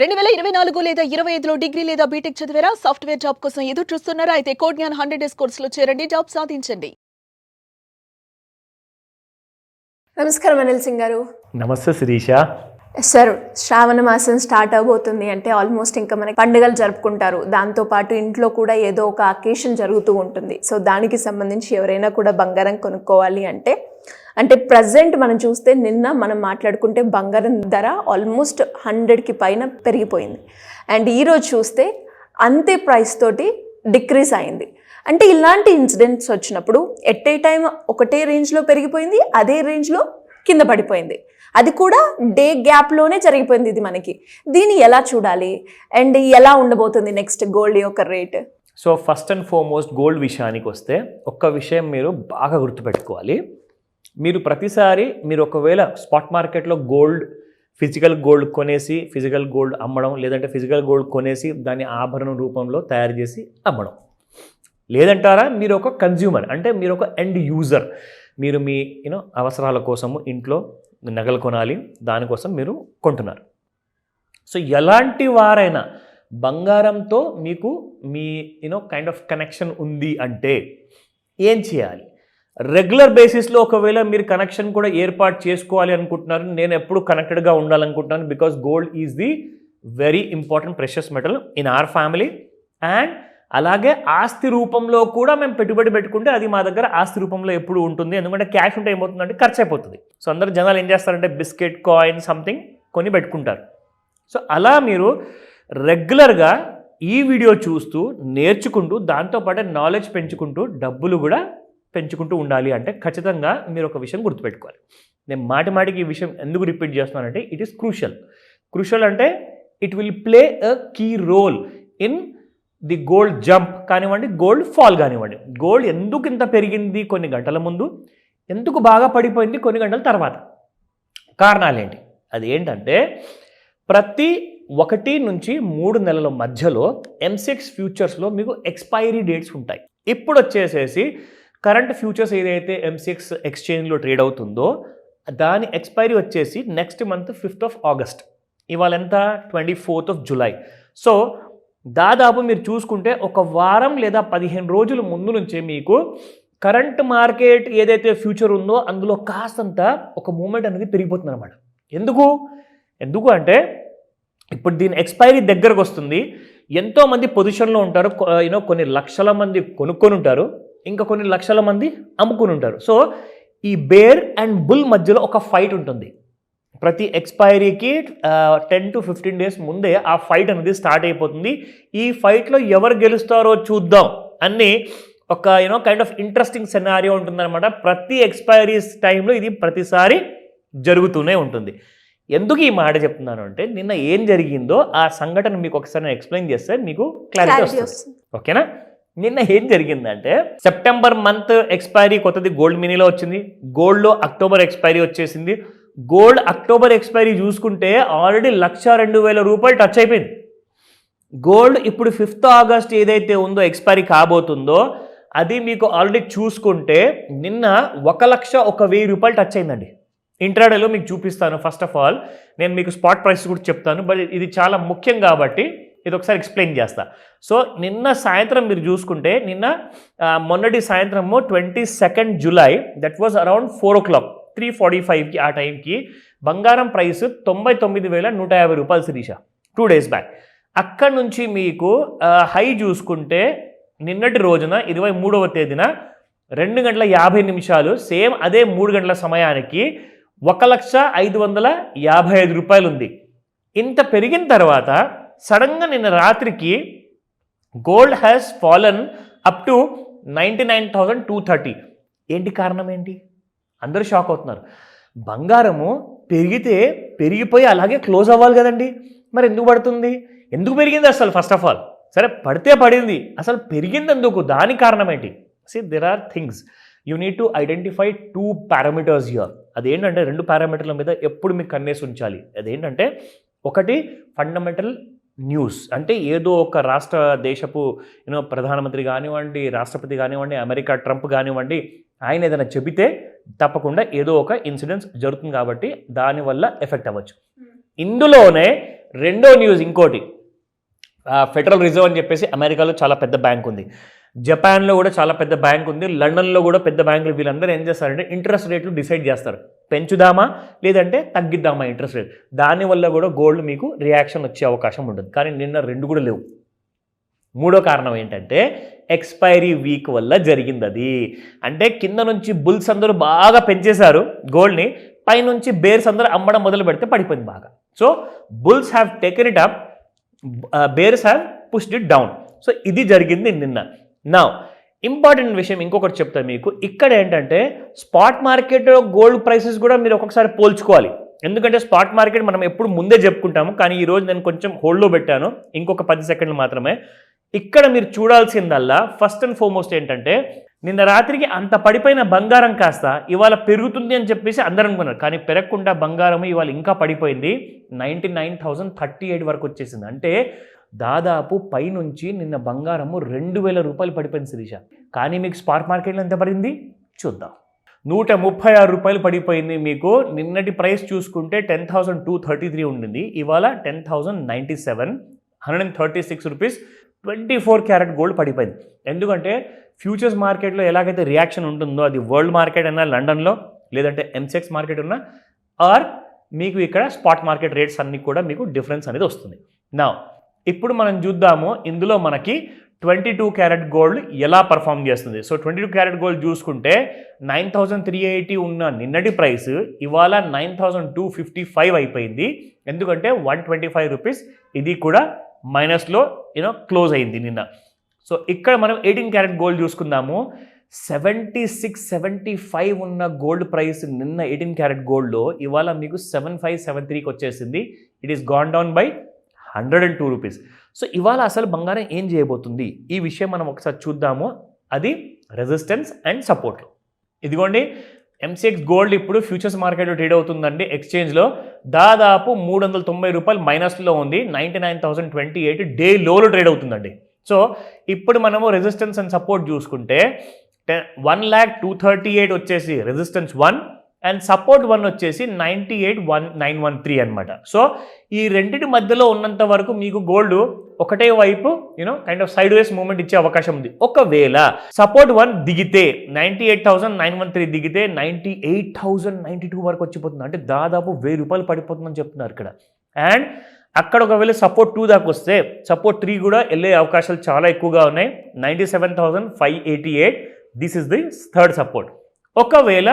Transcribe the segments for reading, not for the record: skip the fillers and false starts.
2024 లేదా 25లో డిగ్రీ లేదా బీటెక్ చదివారా? సాఫ్ట్‌వేర్ జాబ్ కోసం ఎదురు చూస్తున్నారా? అయితే కోడ్ జ్ఞాన్ 100 డేస్ కోర్సులో చేరండి, జాబ్ సాధించండి. నమస్కారం అనిల్ సింగ్ గారు. నమస్తే శిరీష. సార్, శ్రావణ మాసం స్టార్ట్ అవబోతుంది అంటే ఆల్మోస్ట్ ఇంకా మనకి పండుగలు జరుపుకుంటారు. దాంతోపాటు ఇంట్లో కూడా ఏదో ఒక అకేషన్ జరుగుతూ ఉంటుంది. సో దానికి సంబంధించి ఎవరైనా కూడా బంగారం కొనుక్కోవాలి అంటే ప్రజెంట్ మనం చూస్తే నిన్న మనం మాట్లాడుకుంటే బంగారం ధర ఆల్మోస్ట్ 100కి పైన పెరిగిపోయింది. అండ్ ఈరోజు చూస్తే అంతే ప్రైస్ తోటి డిక్రీజ్ అయింది. అంటే ఇలాంటి ఇన్సిడెంట్స్ వచ్చినప్పుడు ఎట్ ఏ టైం ఒకటే రేంజ్లో పెరిగిపోయింది, అదే రేంజ్లో కింద పడిపోయింది. అది కూడా డే గ్యాప్లోనే జరిగిపోయింది. ఇది మనకి దీన్ని ఎలా చూడాలి అండ్ ఎలా ఉండబోతుంది నెక్స్ట్ గోల్డ్ యొక్క rate? So first and foremost gold విషయానికి వస్తే ఒక్క విషయం మీరు బాగా గుర్తుపెట్టుకోవాలి. మీరు ప్రతిసారి మీరు ఒకవేళ స్పాట్ మార్కెట్లో ఫిజికల్ గోల్డ్ కొనేసి ఫిజికల్ గోల్డ్ అమ్మడం, లేదంటే ఫిజికల్ గోల్డ్ కొనేసి దాన్ని ఆభరణం రూపంలో తయారు చేసి అమ్మడం, లేదంటారా మీరు ఒక కన్జ్యూమర్, అంటే మీరు ఒక ఎండ్ యూజర్, మీరు మీ అవసరాల కోసము ఇంట్లో నగలు కొనాలి, దానికోసం మీరు కొంటున్నారు. సో ఎలాంటి వారైనా బంగారంతో మీకు మీ కైండ్ ఆఫ్ కనెక్షన్ ఉంది అంటే ఏం చేయాలి? రెగ్యులర్ బేసిస్లో ఒకవేళ మీరు కనెక్షన్ కూడా ఏర్పాటు చేసుకోవాలి అనుకుంటున్నారు, నేను ఎప్పుడు కనెక్టెడ్గా ఉండాలనుకుంటున్నాను, because gold is the very important precious metal in our family. And అలాగే ఆస్తి రూపంలో కూడా మేము పెట్టుబడి పెట్టుకుంటే అది మా దగ్గర ఆస్తి రూపంలో ఎప్పుడు ఉంటుంది. ఎందుకంటే క్యాష్ ఉంటే ఏమవుతుందంటే ఖర్చు అయిపోతుంది. సో అందరు జనాలు ఏం చేస్తారంటే బిస్కెట్, కాయిన్, సంథింగ్ కొని పెట్టుకుంటారు. సో అలా మీరు రెగ్యులర్గా ఈ వీడియో చూస్తూ నేర్చుకుంటూ దాంతోపాటు నాలెడ్జ్ పెంచుకుంటూ డబ్బులు కూడా పెంచుకుంటూ ఉండాలి అంటే ఖచ్చితంగా మీరు ఒక విషయం గుర్తుపెట్టుకోవాలి. నేను మాటికి ఈ విషయం ఎందుకు రిపీట్ చేస్తున్నానంటే ఇట్ ఈస్ క్రూషల్ అంటే it will play a key role in the gold jump కానివ్వండి, గోల్డ్ ఫాల్ కానివ్వండి. గోల్డ్ ఎందుకు ఇంత పెరిగింది కొన్ని గంటల ముందు, ఎందుకు బాగా పడిపోయింది కొన్ని గంటల తర్వాత, కారణాలు ఏంటి? అది ఏంటంటే ప్రతి 1 నుంచి 3 నెలల మధ్యలో M6 ఫ్యూచర్స్లో మీకు ఎక్స్పైరీ డేట్స్ ఉంటాయి. ఇప్పుడు వచ్చేసేసి కరెంట్ ఫ్యూచర్స్ ఏదైతే M6 ఎక్స్చేంజ్లో ట్రేడ్ అవుతుందో దాని ఎక్స్పైరీ వచ్చేసి next month 5th of August. ఇవాళ ఎంత? 24th of July. సో దాదాపు మీరు చూసుకుంటే ఒక వారం లేదా 15 రోజుల ముందు నుంచే మీకు కరెంట్ మార్కెట్ ఏదైతే ఫ్యూచర్ ఉందో అందులో కాస్తంత ఒక మూమెంట్ అనేది పెరిగిపోతుంది అనమాట. ఎందుకు అంటే ఇప్పుడు దీని ఎక్స్పైరీ దగ్గరకు వస్తుంది. ఎంతోమంది పొజిషన్లో ఉంటారు, కొన్ని లక్షల మంది కొనుక్కొని ఉంటారు, ఇంకా కొన్ని లక్షల మంది అమ్ముకుని ఉంటారు. సో ఈ బేర్ అండ్ బుల్ మధ్యలో ఒక ఫైట్ ఉంటుంది. ప్రతి ఎక్స్పైరీకి 10 to 15 డేస్ ముందే ఆ ఫైట్ అనేది స్టార్ట్ అయిపోతుంది. ఈ ఫైట్లో ఎవరు గెలుస్తారో చూద్దాం అన్ని ఒక కైండ్ ఆఫ్ ఇంట్రెస్టింగ్ సెనారియో ఉంటుందన్నమాట. ప్రతి ఎక్స్పైరీస్ టైంలో ఇది ప్రతిసారి జరుగుతూనే ఉంటుంది. ఎందుకు ఈ మాట చెప్తున్నాను అంటే నిన్న ఏం జరిగిందో ఆ సంఘటన మీకు ఒకసారి నేను ఎక్స్ప్లెయిన్ చేస్తే మీకు క్లారిటీ వస్తుంది. ఓకేనా? నిన్న ఏం జరిగిందంటే సెప్టెంబర్ మంత్ ఎక్స్పైరీ కొత్తది గోల్డ్ మినీలో వచ్చింది. గోల్డ్లో అక్టోబర్ ఎక్స్పైరీ వచ్చేసింది. గోల్డ్ అక్టోబర్ ఎక్స్పైరీ చూసుకుంటే ఆల్రెడీ 1,02,000 రూపాయలు టచ్ అయిపోయింది. గోల్డ్ ఇప్పుడు 5th August ఏదైతే ఉందో ఎక్స్పైరీ కాబోతుందో అది మీకు ఆల్రెడీ చూసుకుంటే నిన్న 1,01,000 రూపాయలు టచ్ అయిందండి. ఇంట్రాడేలో మీకు చూపిస్తాను. ఫస్ట్ ఆఫ్ ఆల్ నేను మీకు స్పాట్ ప్రైస్ కూడా చెప్తాను, బట్ ఇది చాలా ముఖ్యం కాబట్టి ఇది ఒకసారి ఎక్స్ప్లెయిన్ చేస్తా. సో నిన్న సాయంత్రం మీరు చూసుకుంటే మొన్నటి సాయంత్రము 22nd July, that was around 4 o'clock 3:45కి ఆ టైంకి బంగారం ప్రైస్ 99,150 రూపాయలు శిరీష 2 days బ్యాక్. అక్కడి నుంచి మీకు హై చూసుకుంటే నిన్నటి రోజున 23వ తేదీన 2:50 సేమ్ అదే 3 గంటల సమయానికి 1,05,55 రూపాయలు ఉంది. ఇంత పెరిగిన తర్వాత సడన్గా నిన్న రాత్రికి gold has fallen up to 99,230. ఏంటి కారణం ఏంటి? అందరూ షాక్ అవుతున్నారు. బంగారము పెరిగిపోయి అలాగే క్లోజ్ అవ్వాలి కదండి, మరి ఎందుకు పడుతుంది? ఎందుకు పెరిగింది అసలు? ఫస్ట్ ఆఫ్ ఆల్ సరే పడితే పడింది, అసలు పెరిగింది ఎందుకు? దాని కారణం ఏంటి? There are things you need to identify 2 parameters here. అదేంటంటే 2 పారామీటర్ల మీద ఎప్పుడు మీకు కన్నేసి ఉంచాలి. అదేంటంటే ఒకటి ఫండమెంటల్ న్యూస్, అంటే ఏదో ఒక దేశపు ప్రధానమంత్రి కానివ్వండి, రాష్ట్రపతి కానివ్వండి, అమెరికా ట్రంప్ కానివ్వండి, ఆయన ఏదైనా చెబితే తప్పకుండా ఏదో ఒక ఇన్సిడెంట్స్ జరుగుతుంది కాబట్టి దానివల్ల ఎఫెక్ట్ అవ్వచ్చు. ఇందులోనే రెండో న్యూస్ ఇంకోటి, ఫెడరల్ రిజర్వ్ అని చెప్పేసి అమెరికాలో చాలా పెద్ద బ్యాంక్ ఉంది, జపాన్లో కూడా చాలా పెద్ద బ్యాంక్ ఉంది, లండన్లో కూడా పెద్ద బ్యాంకులు. వీళ్ళందరూ ఏం చేస్తారంటే ఇంట్రెస్ట్ రేట్లు డిసైడ్ చేస్తారు, పెంచుదామా లేదంటే తగ్గిద్దామా ఇంట్రెస్ట్ రేట్. దానివల్ల కూడా గోల్డ్ మీకు రియాక్షన్ వచ్చే అవకాశం ఉంటుంది. కానీ నిన్న రెండు కూడా లేవు. మూడో కారణం ఏంటంటే ఎక్స్పైరీ వీక్ వల్ల జరిగింది అది. అంటే కింద నుంచి బుల్స్ అందరూ బాగా పెంచేశారు గోల్డ్ని, పైనుంచి బేర్స్ అందరూ అమ్మడం మొదలు పెడితే పడిపోయింది బాగా. So bulls have taken it up, bears have pushed it down. So ఇది జరిగింది నిన్న. నా ఇంపార్టెంట్ విషయం ఇంకొకటి చెప్తాను మీకు. ఇక్కడ ఏంటంటే స్పాట్ మార్కెట్లో గోల్డ్ ప్రైసెస్ కూడా మీరు ఒక్కొక్కసారి పోల్చుకోవాలి. ఎందుకంటే స్పాట్ మార్కెట్ మనం ఎప్పుడు ముందే చెప్పుకుంటాము, కానీ ఈరోజు నేను కొంచెం హోల్డ్లో పెట్టాను, ఇంకొక 10 సెకండ్లు మాత్రమే. ఇక్కడ మీరు చూడాల్సిందల్లా ఫస్ట్ అండ్ ఫార్మోస్ట్ ఏంటంటే నిన్న రాత్రికి అంత పడిపోయిన బంగారం కాస్త ఇవాళ పెరుగుతుంది అని చెప్పేసి అందరూ అనుకున్నారు, కానీ పెరగకుండా బంగారం ఇవాళ ఇంకా పడిపోయింది. 99,038 వరకు వచ్చేసింది. అంటే దాదాపు పైనుంచి నిన్న బంగారము 2,000 రూపాయలు పడిపోయింది శిరీష. కానీ మీకు స్పాట్ మార్కెట్లో ఎంత పడింది చూద్దాం. 136 రూపాయలు పడిపోయింది. మీకు నిన్నటి ప్రైస్ చూసుకుంటే 10,233 ఉండింది, ఇవాళ 10,097, 136 రూపీస్ 24 క్యారెట్ గోల్డ్ పడిపోయింది. ఎందుకంటే ఫ్యూచర్స్ మార్కెట్లో ఎలాగైతే రియాక్షన్ ఉంటుందో, అది వరల్డ్ మార్కెట్ అయినా లండన్లో, లేదంటే ఎంసెక్స్ మార్కెట్ ఉన్నా, ఆర్ మీకు ఇక్కడ స్పాట్ మార్కెట్ రేట్స్ అన్నీ కూడా మీకు డిఫరెన్స్ అనేది వస్తుంది. నా ఇప్పుడు మనం చూద్దాము ఇందులో మనకి 22 క్యారెట్ గోల్డ్ ఎలా పర్ఫామ్ చేస్తుంది. సో 22 క్యారెట్ గోల్డ్ చూసుకుంటే 9,380 ఉన్న నిన్నటి ప్రైస్ ఇవాళ 9,255 అయిపోయింది. ఎందుకంటే 125 రూపీస్ ఇది కూడా మైనస్లో క్లోజ్ అయింది నిన్న. సో ఇక్కడ మనం 18 క్యారెట్ గోల్డ్ చూసుకుందాము. 76-75 ఉన్న గోల్డ్ ప్రైస్ నిన్న 18 క్యారెట్ గోల్డ్లో ఇవాళ మీకు 7573కి వచ్చేసింది. It is gone down by 102 rupees. So ఇవాళ అసలు బంగారం ఏం చేయబోతుంది ఈ విషయం మనం ఒకసారి చూద్దాము. అది రెసిస్టెన్స్ అండ్ సపోర్ట్. ఇదిగోండి ఎంసీఎక్స్ గోల్డ్ ఇప్పుడు ఫ్యూచర్స్ మార్కెట్లో ట్రేడ్ అవుతుందండి. ఎక్స్చేంజ్లో దాదాపు 390 రూపాయలు మైనస్లో ఉంది. 99,028 డే లోలో ట్రేడ్ అవుతుందండి. సో ఇప్పుడు మనము రెసిస్టెన్స్ అండ్ సపోర్ట్ చూసుకుంటే 1,02,38 వచ్చేసి రెసిస్టెన్స్ 1 అండ్ సపోర్ట్ 1 వచ్చేసి 98,913 అనమాట. సో ఈ రెండింటి మధ్యలో ఉన్నంత వరకు మీకు గోల్డ్ ఒకటే వైపు kind of side ways movement ఇచ్చే అవకాశం ఉంది. ఒకవేళ సపోర్ట్ 1 దిగితే 98,913 దిగితే 98,092 వరకు వచ్చిపోతుంది. అంటే దాదాపు 1,000 రూపాయలు పడిపోతుందని చెప్తున్నారు ఇక్కడ. అండ్ అక్కడ ఒకవేళ సపోర్ట్ 2 దాకా వస్తే సపోర్ట్ 3 కూడా వెళ్ళే అవకాశాలు చాలా ఎక్కువగా ఉన్నాయి. 97,588 this is the third support. ఒకవేళ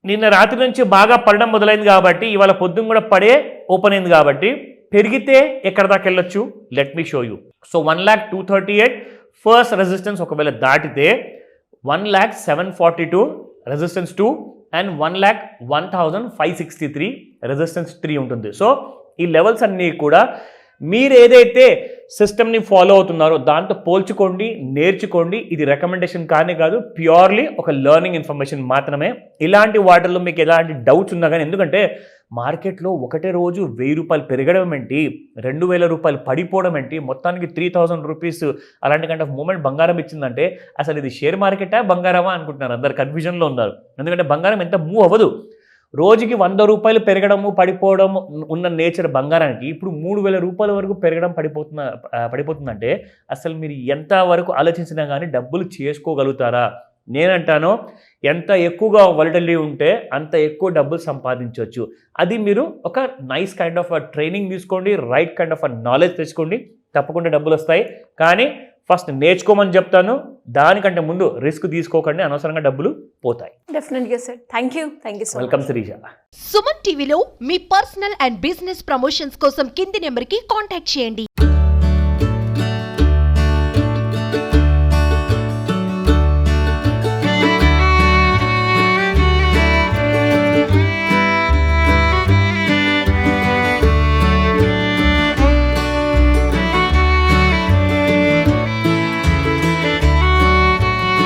నిన్న రాత్రి నుంచి బాగా పడడం మొదలైంది కాబట్టి ఇవాళ పొద్దున్న కూడా పడే ఓపెన్ అయింది కాబట్టి పెరిగితే ఎక్కడ దాకా వెళ్ళొచ్చు let me show you. So 1,02,38 first resistance ఒకవేళ దాటితే 1,07,42 రెసిస్టెన్స్ 2 అండ్ 1,01,563 రెసిస్టెన్స్ 3 ఉంటుంది. సో ఈ లెవెల్స్ అన్నీ కూడా మీరు ఏదైతే సిస్టమ్ని ఫాలో అవుతున్నారో దాంతో పోల్చుకోండి, నేర్చుకోండి. ఇది రికమెండేషన్ కానే కాదు, ప్యూర్లీ ఒక లెర్నింగ్ ఇన్ఫర్మేషన్ మాత్రమే. ఇలాంటి వాటిల్లో మీకు ఎలాంటి డౌట్స్ ఉన్నా కానీ, ఎందుకంటే మార్కెట్లో ఒకటే రోజు 1,000 రూపాయలు పెరగడం ఏంటి, 2,000 రూపాయలు పడిపోవడం ఏంటి, మొత్తానికి 3,000 రూపీస్ అలాంటి కైండ్ ఆఫ్ మూమెంట్ బంగారం ఇచ్చిందంటే అసలు ఇది షేర్ మార్కెటా బంగారమా అనుకుంటున్నారు. అందరు కన్ఫ్యూజన్లో ఉన్నారు. ఎందుకంటే బంగారం ఎంత మూవ్ అవ్వదు. రోజుకి 100 రూపాయలు పెరగడము పడిపోవడం ఉన్న నేచర్ బంగారానికి ఇప్పుడు 3,000 రూపాయల వరకు పెరగడం పడిపోతుందంటే అసలు మీరు ఎంత వరకు ఆలోచించినా కానీ డబ్బులు చేసుకోగలుగుతారా? నేనంటాను ఎంత ఎక్కువగా వాలటిలిటీ ఉంటే అంత ఎక్కువ డబ్బులు సంపాదించవచ్చు. అది మీరు ఒక నైస్ కైండ్ ఆఫ్ ట్రైనింగ్ తీసుకోండి, రైట్ కైండ్ ఆఫ్ నాలెడ్జ్ తెచ్చుకోండి, తప్పకుండా డబ్బులు వస్తాయి. కానీ ఫస్ట్ నేర్చుకోమని చెప్తాను, దానికంటే ముందు రిస్క్ తీసుకోకండి, అనవసరంగా డబ్బులు పోతాయి. డెఫినెట్గా sir. Thank you so welcome Sirisha. Suman టీవీలో మీ పర్సనల్ అండ్ బిజినెస్ ప్రమోషన్స్ కోసం కింది నెంబర్కి కాంటాక్ట్ చేయండి.